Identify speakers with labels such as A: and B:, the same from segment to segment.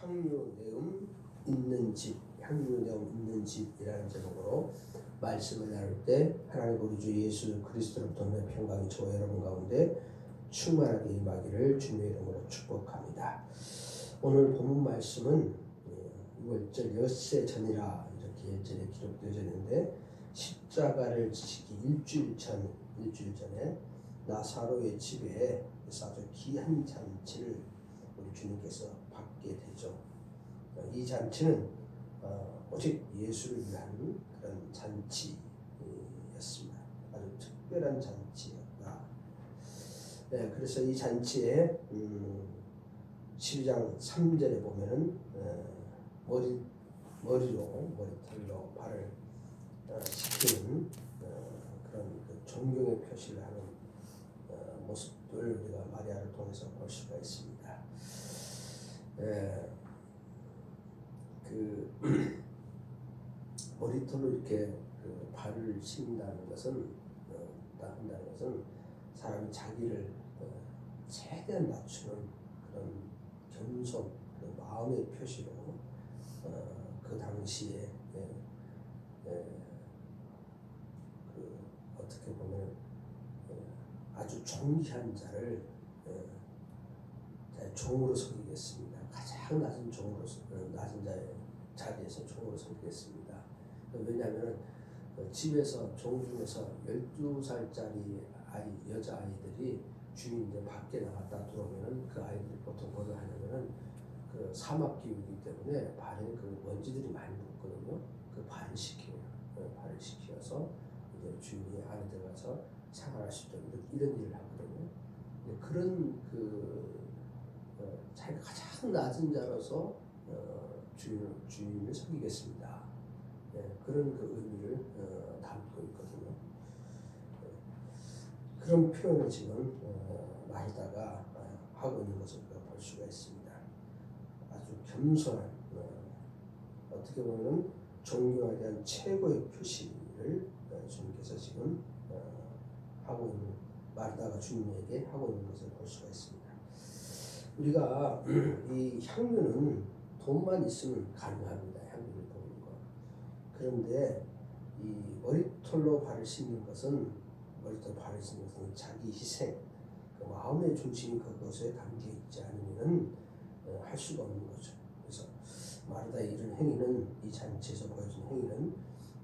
A: 향유 내음 있는 집, 향유 내음 있는 집이라는 제목으로 말씀을 나눌 때 하나님 우리 주 예수 그리스도로부터 내 평강이 저와 여러분 가운데 충만하게 임하기를 주님의 이름으로 축복합니다. 오늘 본문 말씀은 6월절 엿새 전이라 이렇게 1절에 기록되어져 있는데, 십자가를 지시기 일주일 전에 나사로의 집에 아주 귀한 잔치를 우리 주님께서 받게 되죠. 이 잔치는 오직 예수를 위한 그런 잔치였습니다. 아주 특별한 잔치였다. 네, 그래서 이 잔치에 12장 3절에 보면은 머리털로 발을 씻기는 그런 그 존경의 표시를 하는 모습을 우리가 마리아를 통해서 볼 수가 있습니다. 그 머리털로 이렇게 그 발을 씻는다는 것은 사람이 자기를 최대한 낮추는 그런 겸손, 그런 마음의 표시로 그 당시에 그 어떻게 보면 아주 존귀한 자를 종으로 섬기겠습니다. 가장 낮은 종으로 낮은 자의 자리에서 종으로 섬기겠습니다. 왜냐하면 집에서 종 중에서 12살짜리 여자아이들이 주인 이제 밖에 나갔다 들어오면은 그 아이들이 보통 뭐를 하냐면은 그 사막 기후이기 때문에 발에 그 먼지들이 많이 묻거든요. 그 발을 식혀요. 발을 식혀서 이제 주인이 안에 들어가서 생활할 수 있도록 이런 일을 하거든요. 그런 자기가 가장 낮은 자로서 주인을 섬기겠습니다. 그런 그 의미를 담고 있거든요. 그런 표현을 지금 마리다가 하고 있는 것을 볼 수가 있습니다. 아주 겸손한, 어떻게 보면 존경에 대한 최고의 표시를 주님께서 지금 하고 있는, 마리다가 주님에게 하고 있는 것을 볼 수가 있습니다. 우리가 이 향유는 돈만 있으면 가능합니다. 향유를 보는 것. 그런데 이 머리털로 발을 씻는 것은 자기 희생, 그 마음의 중심이 그것에 담겨 있지 않으면 할 수가 없는 거죠. 그래서 마리다의 이런 행위는, 이 잔치에서 보여준 행위는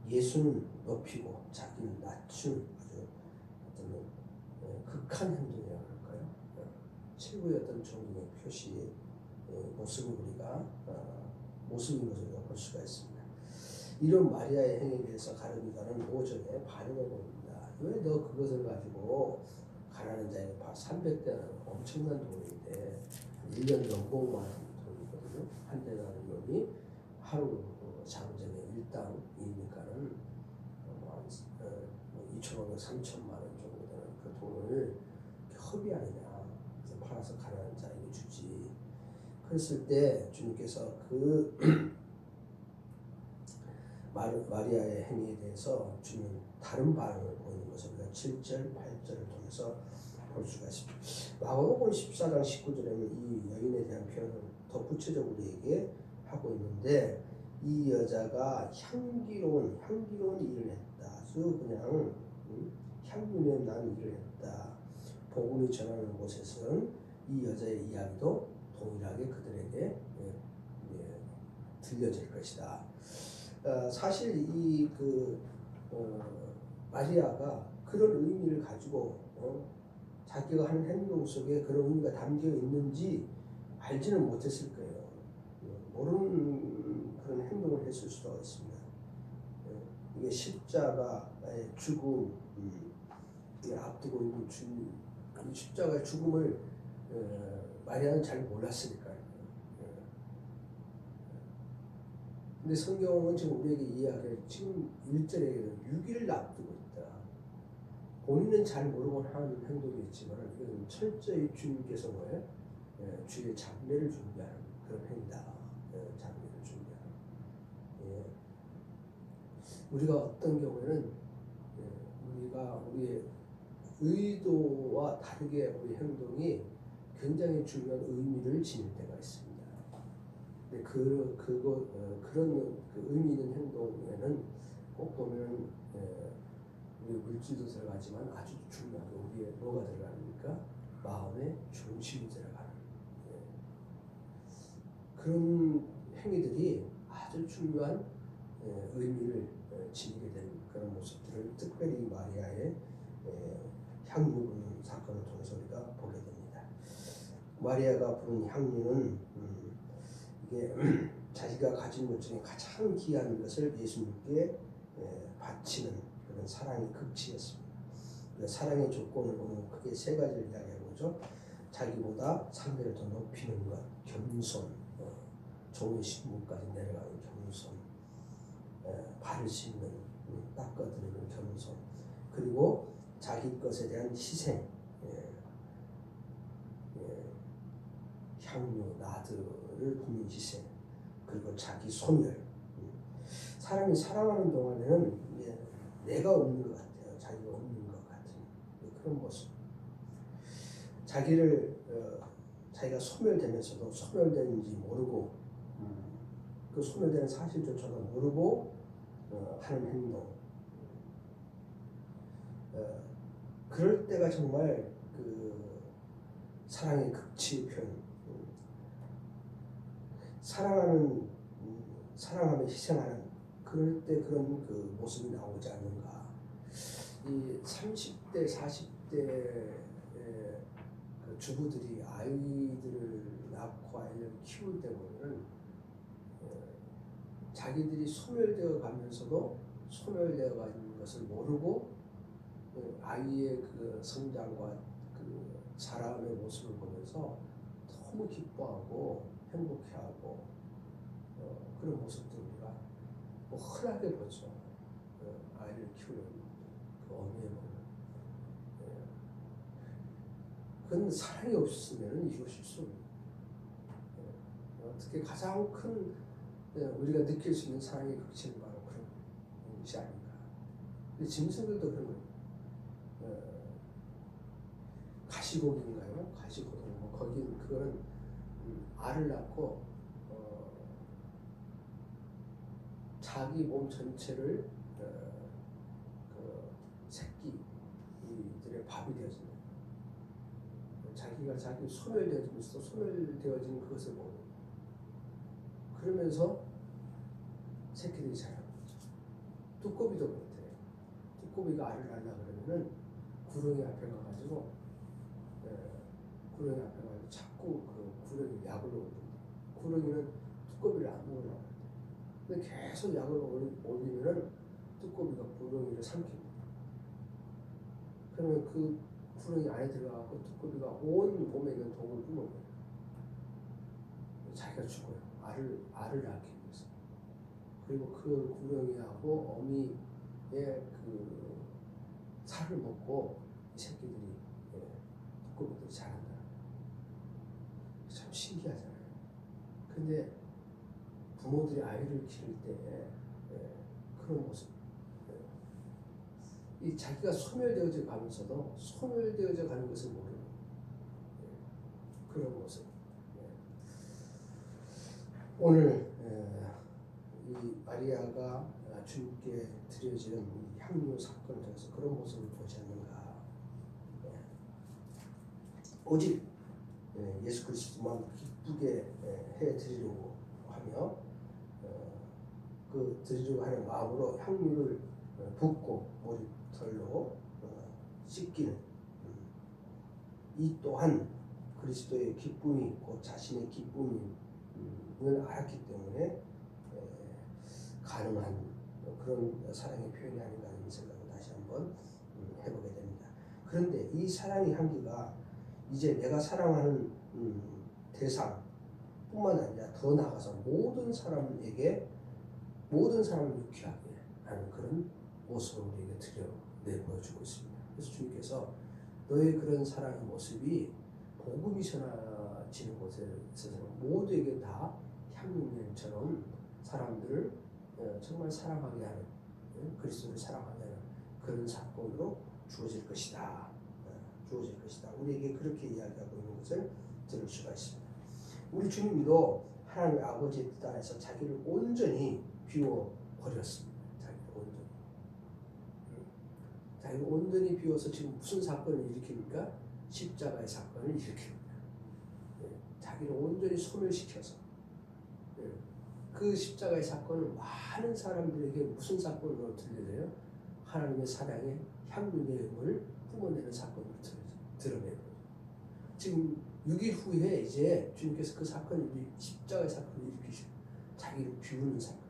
A: 예수는 높이고 자기는 낮춘 아주 어떤 극한 행동이라고 할까요? 최고의 어떤 존경의 표시의 모습을 모습인 것을 볼 수가 있습니다. 이런 마리아의 행위에 대해서 가룟유다는 5절에 반응을 보입니다. 왜 너 그것을 가지고 가난한 자에게 300대는 엄청난 돈인데 1년 연봉만 돈이거든요. 한 데나리온이 하루 장정의 일당이니까는 2,500, 3,000만 원 정도 되는 그 돈을 허비하느냐. 그래서 팔아서 가난한 자에게 주지. 그랬을 때 주님께서 그 마리아의 행위에 대해서 주는 다른 반응을 보이는 것을 우리가 7절, 8절을 통해서 볼 수가 있습니다. 마가복음 14장 19절에는 이 여인에 대한 표현을 더 구체적으로 우리에게 하고 있는데, 이 여자가 향기로운 일을 했다. 아주 그냥 향기로운 난 일을 했다. 복음이 전하는 곳에서는 이 여자의 이야기도 동일하게 그들에게 들려질 것이다. 사실 이 마리아가 그런 의미를 가지고 자기가 하는 행동 속에 그런 의미가 담겨 있는지 알지는 못했을 거예요. 모르는 그런 행동을 했을 수도 있습니다. 이게 십자가의 죽음, 앞두고 있는 이 십자가의 죽음을 마리아는 잘 몰랐으니까요. 근데 성경은 지금 우리에게 이야기를 지금 1절에 6일을 앞두고 있다. 본인은 잘 모르고 하는 행동이었지만 이건 철저히 주님께서 주의 장례를 준비하는 그런 행위다. 장례를 준비하는. 우리가 어떤 경우에는 우리의 의도와 다르게 우리 행동이 굉장히 중요한 의미를 지닐 때가 있습니다. 그런 그 의미 있는 행동에는 꼭 보면 우리 물질도 들어가지만 아주 중요하게 우리의 뭐가 들어가니까 마음의 중심이 들어가는 그런 행위들이 아주 중요한 의미를 지니게 되는 그런 모습들을 특별히 마리아의 향유 부는 사건을 통해서 우리가 보게 됩니다. 마리아가 부른 향유는 이게 자기가 가진 것 중에 가장 귀한 것을 예수님께 바치는 그런 사랑의 극치였습니다. 사랑의 조건을 보면 크게 세 가지를 이야기하는 거죠. 자기보다 상대를 더 높이는 것, 겸손, 종의 신분까지 내려가는 겸손, 발을 씻는, 닦아드리는 겸손, 그리고 자기 것에 대한 희생, 향유, 나드를 붓는 희생, 그리고 자기 소멸. 사람이 사랑하는 동안에는 내가 없는 것 같아요. 자기가 없는 것 같은 그런 모습. 자기가 소멸되면서도 소멸되는지 모르고 그 소멸되는 사실조차도 모르고 하는 행동. 그럴 때가 정말 그 사랑의 극치의 표현. 사랑하며 희생하는 그럴 때 그런 그 모습이 나오지 않는가. 이 30대, 40대 그 주부들이 아이들을 낳고 아이를 키울 때 보면은 자기들이 소멸되어 가면서도 소멸되어 가는 것을 모르고 아이의 그 성장과 그 자라음의 모습을 보면서 너무 기뻐하고 행복해하고 그런 모습들 우리가 흔하게 보죠. 아이를 키우는 그 어미의 모습. 그건 사랑이 없으면 이루어질 수 없는. 어떻게 가장 큰 우리가 느낄 수 있는 사랑의 극치는 바로 그런 것이 아닌가. 근데 짐승들도 그런 거예요. 가시고기인가요? 가시고기. 거긴 그거는 알을 낳고 자기 몸 전체를 그 새끼들의 밥이 되어진다. 자기가 자기 소멸되어지면서 소멸되어진 그것을 보고 그러면서 새끼들이 자라는 거죠. 두꺼비도 그렇대요. 두꺼비가 알을 낳으려 그러면은 구렁이 앞에 가가지고 구렁이 앞에 가서 자꾸 그 구렁이 약을 올린다. 구렁이는 두꺼비를 안 먹으려고 하는데 근데 계속 약을 올리면은 두꺼비가 구렁이를 삼킵니다. 그러면 그 구렁이 안에 들어가고 두꺼비가 온 몸에 있는 독을 뿜어내요. 자기가 죽어요. 알을 낳기 위해서. 그리고 그 구렁이하고 어미의 그 살을 먹고 이 새끼들이 두꺼비들이 자란다. 참 신기하잖아요. 근데 부모들이 아이를 기를 때 그런 모습, 이 자기가 소멸되어져 가면서도 소멸되어져 가는 것을 모르는 그런 모습. 오늘 이 마리아가 주님께 드려지는 향유 사건을 통해서 그런 모습을 보지 않는가. 오직 예수 그리스도만 기쁘게 해 드리려고 하며 그 드리려고 하는 마음으로 향유를 붓고 머리털로 씻기는 이 또한 그리스도의 기쁨이 곧 자신의 기쁨을 알았기 때문에 가능한 그런 사랑의 표현이 아닌가 하는 생각을 다시 한번 해보게 됩니다. 그런데 이 사랑의 향기가 이제 내가 사랑하는 대상뿐만 아니라 더 나아가서 모든 사람에게 모든 사람을 유쾌하게 하는 그런 모습을 우리에게 내보여주고 있습니다. 그래서 주님께서 너의 그런 사랑의 모습이 복음이 전해지는 곳에 있어서 모두에게 다 향유처럼 사람들을 정말 사랑하게 하는 그리스도를 사랑하게 하는 그런 사건으로 주어질 것이다. 우리에게 그렇게 이야기하고 있는 것을 들을 수가 있습니다. 우리 주님도 하나님의 아버지의 뜻 안에서 자기를 온전히 비워 버렸습니다. 자기를 온전히 비워서 지금 무슨 사건을 일으킵니까? 십자가의 사건을 일으킵니다. 자기를 온전히 소멸시켜서 그 십자가의 사건은 많은 사람들에게 무슨 사건으로 들려져요? 하나님의 사랑의 향유내음을 뿜어내는 사건으로 드러내는 거죠. 지금 6일 후에 이제 주님께서 그 사건을 십자가의 사건을 일으키시고 자기를 비우는 사건,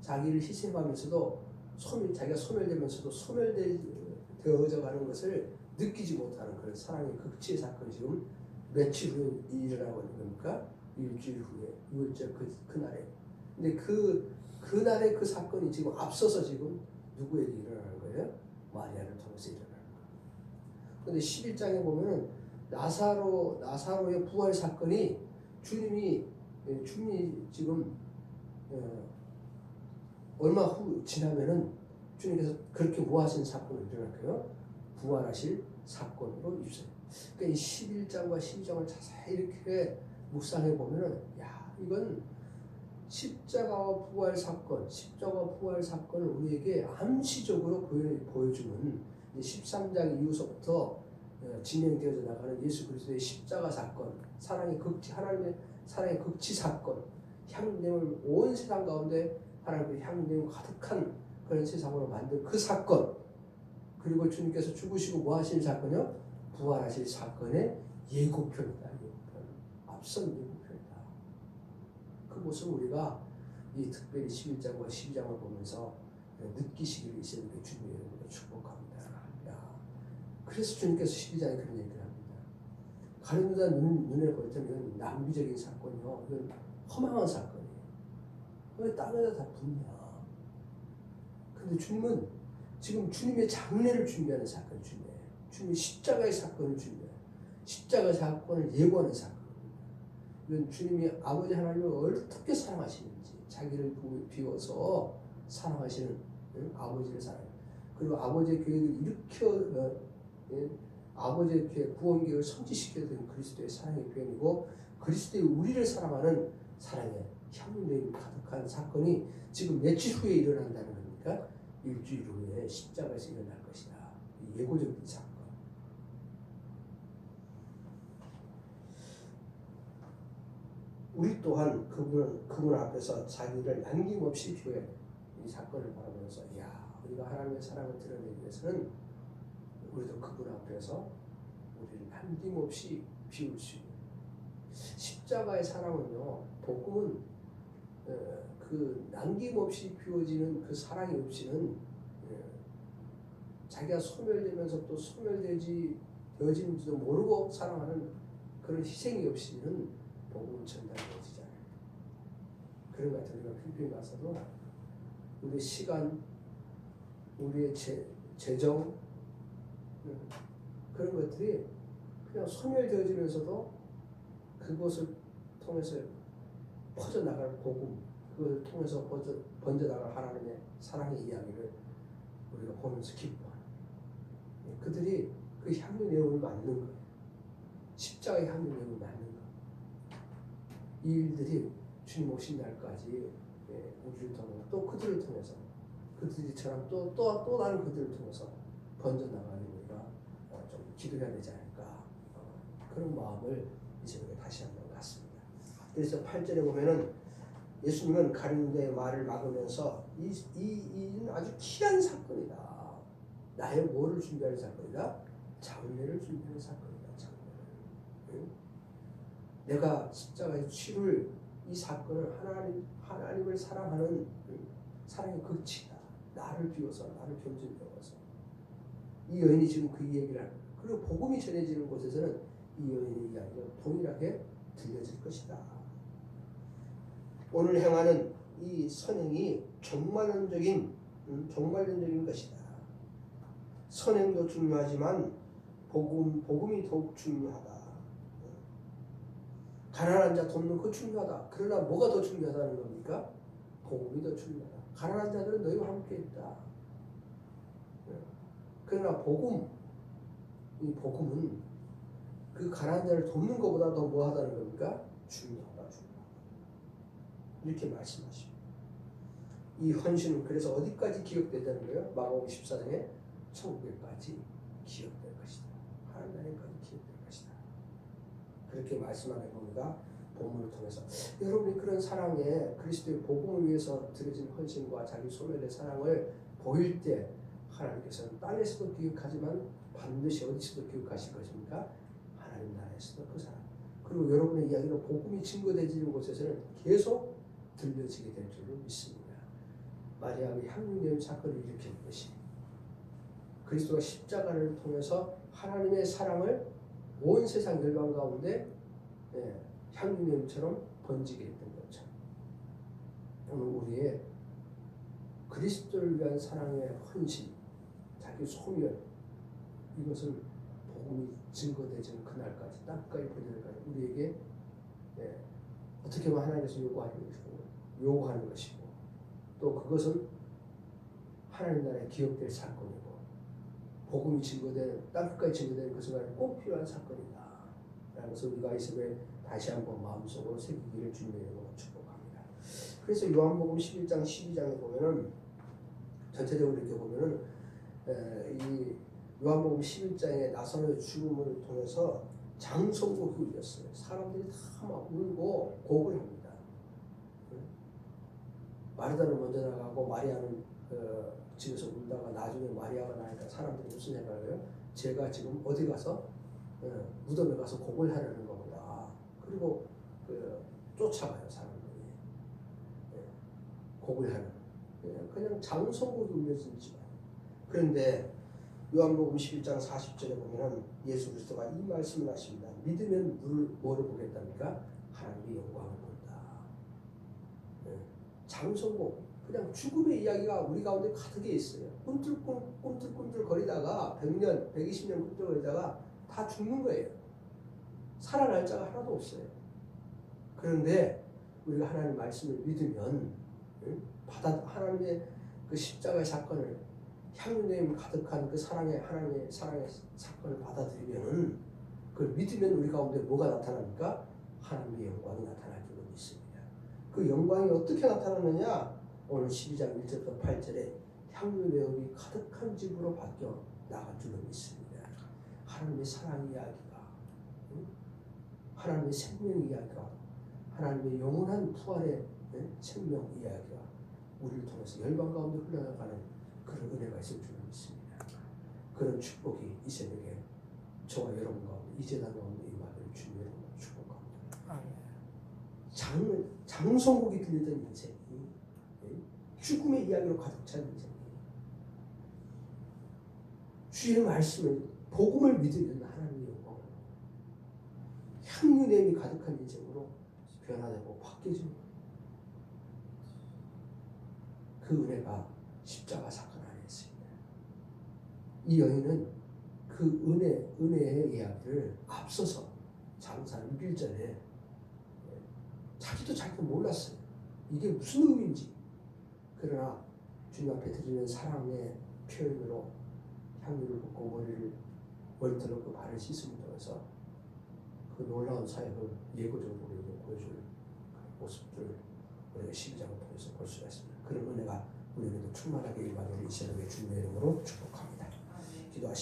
A: 자기를 희생하면서도 자기가 소멸되면서도 소멸되어져 가는 것을 느끼지 못하는 그런 사랑의 극치의 사건이 지금 며칠 후에 일어나고 있는 겁니까? 일주일 후에 6월절 그날에. 근데 그날의 그 사건이 지금 앞서서 지금 누구에게 일어나는 거예요? 마리아를 통해서 일어나는 거예요. 근데 11장에 보면은 나사로의 부활 사건이 주님이 지금 얼마 후 지나면은 주님께서 그렇게 뭐 하신 사건을 일어날까요? 부활하실 사건으로 입수해요. 그러니까 이 11장과 12장을 자세히 이렇게 묵상해 보면은 이건 십자가와 부활 사건을 우리에게 암시적으로 보여주는 13장 이후서부터 진행되어져 나가는 예수 그리스도의 십자가 사건, 하나님의 사랑의 극치 사건, 향유됨을 온 세상 가운데 하나님의 향유됨을 가득한 그런 세상으로 만든 그 사건, 그리고 주님께서 죽으시고 뭐 하실 사건이요? 부활하실 사건의 예고편이다. 앞선 예고편이다. 그 모습을 우리가 이 특별히 11장과 12장을 보면서 느끼시기를 이렇게 주님의 이름으로 축복합니다. 그래서 주님께서 12장에 그런 얘기를 합니다. 가룟 유다 눈에 볼 때는 낭비적인 사건이요, 이건 허망한 사건이에요. 왜 땅에다 다 붓냐? 근데 주님은 지금 주님의 장례를 준비하는 사건, 주님의 십자가의 사건을 준비해요. 십자가 사건을 예고하는 사건입니다. 이건 주님이 아버지 하나님을 어떻게 사랑하시는지, 자기를 비워서 사랑하시는 아버지를 사랑해요. 그리고 아버지의 계획을 아버지의 계획, 구원 계획을 성취시켜준 그리스도의 사랑의 표현이고, 그리스도의 우리를 사랑하는 사랑의 향유내음이 가득한 사건이 지금 며칠 후에 일어난다는 겁니까? 일주일 후에 십자가에서 일어날 것이다. 예고적인 사건. 우리 또한 그분 앞에서 자기를 남김없이 비워야 돼. 이 사건을 바라보면서 우리가 하나님의 사랑을 드러내기 위해서는 우리도 그분 앞에서 우리를 남김없이 비울 수 있는 십자가의 사랑은요, 복음은 그 남김없이 비워지는 그 사랑이 없이는 자기가 소멸되면서 또 소멸되어지는지도 모르고 사랑하는 그런 희생이 없이는 복음은 전달되어지지 않아요. 그런 것 같아요. 우리가 필리핀 가서도 우리의 시간, 우리의 재정, 그런 것들이 그냥 소멸되어지면서도 그것을 통해서 퍼져나갈 복음, 그것을 통해서 번져나갈 하나님의 사랑의 이야기를 우리가 보면서 기뻐하는 거예요. 그들이 그 향유내음을 맞는 거예요. 십자가의 향유내음을 맞는 거예요. 이 일들이 주님 오신 날까지 우리를 통해서 또 그들을 통해서 그들이처럼 또 다른 그들을 통해서 번져나가는 우리가 좀 기도해야 되지 않을까, 그런 마음을 이제 다시 한번 갖습니다. 그래서 8절에 보면은 예수님은 가룟 유다의 말을 막으면서 이는 아주 귀한 사건이다. 나의 뭐를 준비하는 사건이다? 장례를 준비하는 사건이다. 장례를. 내가 십자가에 치를 이 사건을 하나님을 사랑하는 사랑의 극치다. 나를 비워서, 나를 겸손되어서. 이 여인이 지금 그 얘기를 하는 거예요. 그리고 복음이 전해지는 곳에서는 이 여인의 이야기가 동일하게 들려질 것이다. 오늘 행하는 이 선행이 종말론적인 것이다. 선행도 중요하지만 복음이 더욱 중요하다. 가난한 자 돕는 거 중요하다. 그러나 뭐가 더 중요하다는 겁니까? 복음이 더 중요하다. 가난한 자들은 너희와 함께 있다. 그러나 이 복음은 그 가난한 자를 돕는 것보다 더 뭐하다는 겁니까? 중요하다. 이렇게 말씀하십니다. 이 헌신은 그래서 어디까지 기억된다는 거예요? 마가복음 14장에 천국에까지 기억될 것이다. 하나님 나라에까지 기억될 것이다. 그렇게 말씀하는 겁니다. 본문을 통해서 여러분이 그런 사랑에 그리스도의 복음을 위해서 드려진 헌신과 자기 소멸의 사랑을 보일 때 하나님께서는 땅에서도 기억하지만 반드시 어디서도 기억하실 것입니까? 하나님 나라에서도 그 사랑. 그리고 여러분의 이야기로 복음이 증거되지는 곳에서는 계속 들려지게 될 줄로 믿습니다. 마리아의 향유된 사건을 일으킨 것이 그리스도가 십자가를 통해서 하나님의 사랑을 온 세상 열방 가운데 향유냄처럼 번지게 했던 것처럼 오늘 우리의 그리스도를 위한 사랑의 헌신, 자기 소멸 이것을 복음이 증거되지는 그날까지 땅까지 번지는까지 우리에게 어떻게 보면 하나님께서 요구하는 것이고 또 그것은 하나님 나라에 기억될 사건이고 복음이 증거되는 땅끝까지 증거되는 그 순간에 꼭 필요한 사건이다 라는 것을 우리가 이 새벽에 다시 한번 마음속으로 새기기를 주님의 이름으로 축복합니다. 그래서 요한복음 11장 12장에 보면은 전체적으로 이렇게 보면은 이 요한복음 11장의 나사로의 죽음을 통해서 장성곡이 울렸어요. 사람들이 다 막 울고 곡을 합니다. 마르다는 먼저 나가고 마리아는 집에서 울다가 나중에 마리아가 나니까 사람들이 무슨 생각을 해요? 제가 지금 어디 가서 무덤에 가서 곡을 하려는 거보다 그리고 쫓아가요 사람들이 곡을 하는 그냥 장성곡이 울려진 집안. 그런데 요한복음 11장 40절에 보면 예수 그리스도가 이 말씀을 하십니다. 믿으면 뭐를 보겠답니까? 하나님의 영광을 본다. 장성곡 그냥 죽음의 이야기가 우리 가운데 가득해 있어요. 꿈틀꿈틀 거리다가 100년, 120년 꿈틀거리다가 다 죽는 거예요. 살아날 자가 하나도 없어요. 그런데 우리가 하나님 말씀을 믿으면 하나님의 그 십자가의 사건을 향유냄 가득한 그 하나님의 사랑의 사건을 받아들이면은 그걸 믿으면 우리 가운데 뭐가 나타납니까? 하나님의 영광이 나타날 줄로 믿습니다. 그 영광이 어떻게 나타나느냐? 오늘 12장 1절부터 8절에 향유내음이 가득한 집으로 바뀌어 나갈 줄로 믿습니다. 하나님의 사랑 이야기가, 하나님의 생명 이야기가, 하나님의 영원한 부활의 생명 이야기가 우리를 통해서 열방 가운데 흘러나가는 그런 은혜가 있을 줄로 믿습니다. 그런 축복이 이 새벽에 저와 여러분 가운데 이 재단 가운데 임하기를 주님의 이름으로 축복합니다. 장성곡이 들리던 인생이 죽음의 이야기로 가득 찬 인생이 주의 말씀을 복음을 믿으면 하나님의 영광을 향유냄이 가득한 인생으로 변화되고 바뀌어지는 그 은혜가 십자가 사건 안에 있습니다. 이 여인은 그 은혜의 이야기를 앞서서 장사 6일 전에 자기도 잘 몰랐어요. 이게 무슨 의미인지. 그러나 주님 앞에 드리는 사랑의 표현으로 향유를 붓고 머리털로 그 발을 씻음을 통해서 그 놀라운 사역을 예고적으로 보여줄 모습들을 우리가 12장을 통해서 볼 수가 있습니다. 그런 은혜가 우리에게도 충만하게 임하기를 이 새벽에 주님의 이름으로 축복합니다. 기도하십니다.